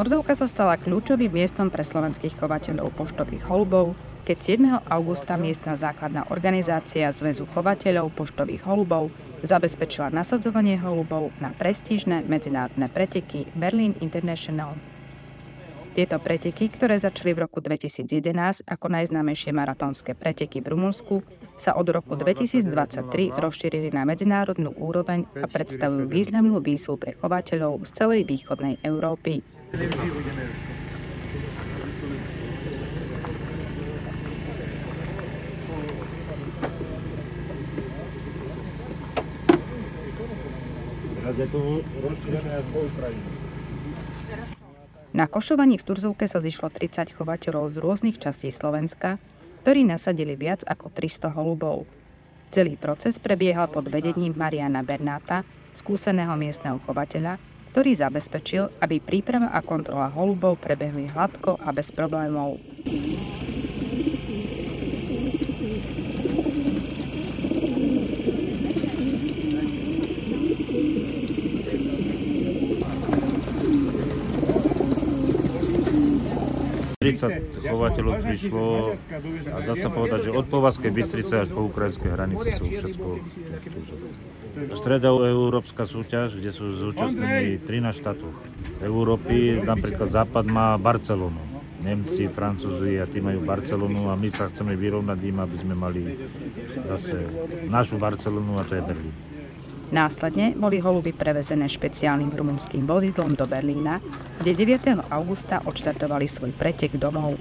Turzovka sa stala kľúčovým miestom pre slovenských chovateľov poštových holubov, keď 7. augusta miestna základná organizácia Zväzu chovateľov poštových holubov zabezpečila nasadzovanie holubov na prestížne medzinárodné preteky Berlin International. Tieto preteky, ktoré začali v roku 2011 ako najznámejšie maratónske preteky v Rumunsku, sa od roku 2023 rozšírili na medzinárodnú úroveň a predstavujú významnú výzvu pre chovateľov z celej východnej Európy. Na košovaní v Turzovke sa zišlo 30 chovateľov z rôznych častí Slovenska, ktorí nasadili viac ako 300 holubov. Celý proces prebiehal pod vedením Mariana Bernáta, skúseného miestneho chovateľa, ktorý zabezpečil, aby príprava a kontrola holubov prebehli hladko a bez problémov. Chovateľov prišlo a dá sa povedať, že od Povazkej Bystrice až po ukrajinskej hranici sú všetko. Stredoeurópska súťaž, kde sú zúčastnení 13 štátov Európy, napríklad Západ má Barcelonu. Nemci, Francúzi a tí majú Barcelonu a my sa chceme vyrovnať im, aby sme mali zase našu Barcelonu a to je Berlín. Následne boli holuby prevezené špeciálnym rumunským vozidlom do Berlína, kde 9. augusta odštartovali svoj pretek domov.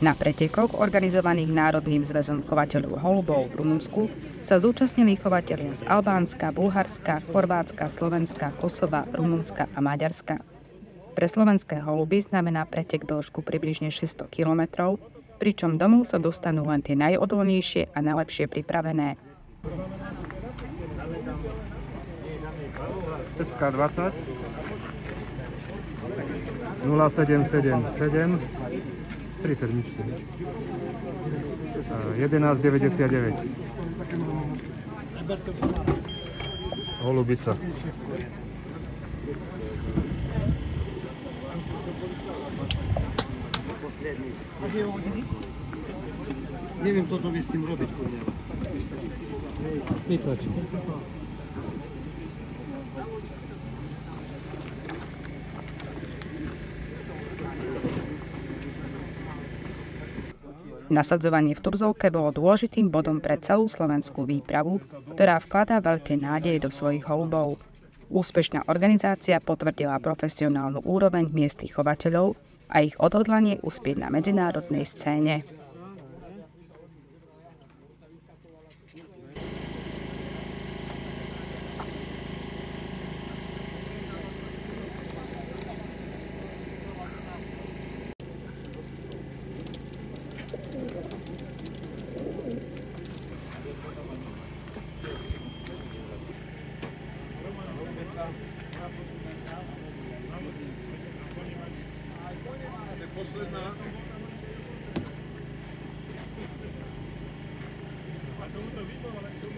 Na pretekoch organizovaných Národným zväzom chovateľov holubov v Rumunsku sa zúčastnili chovatelia z Albánska, Bulharska, Chorvátska, Slovenska, Kosova, Rumunska a Maďarska. Pre slovenské holuby znamená pretek dĺžku približne 600 kilometrov, pričom domov sa dostanú len tie najodolnejšie a najlepšie pripravené. SK20 0777 3 sedmičky. 11,99. Holubica. Neviem toto s tým robiť. Vytlačím. Nasadzovanie v Turzovke bolo dôležitým bodom pre celú slovenskú výpravu, ktorá vkladá veľké nádeje do svojich holubov. Úspešná organizácia potvrdila profesionálnu úroveň miestnych chovateľov a ich odhodlanie uspieť na medzinárodnej scéne. Posledná. A tomuto výbava, ale čo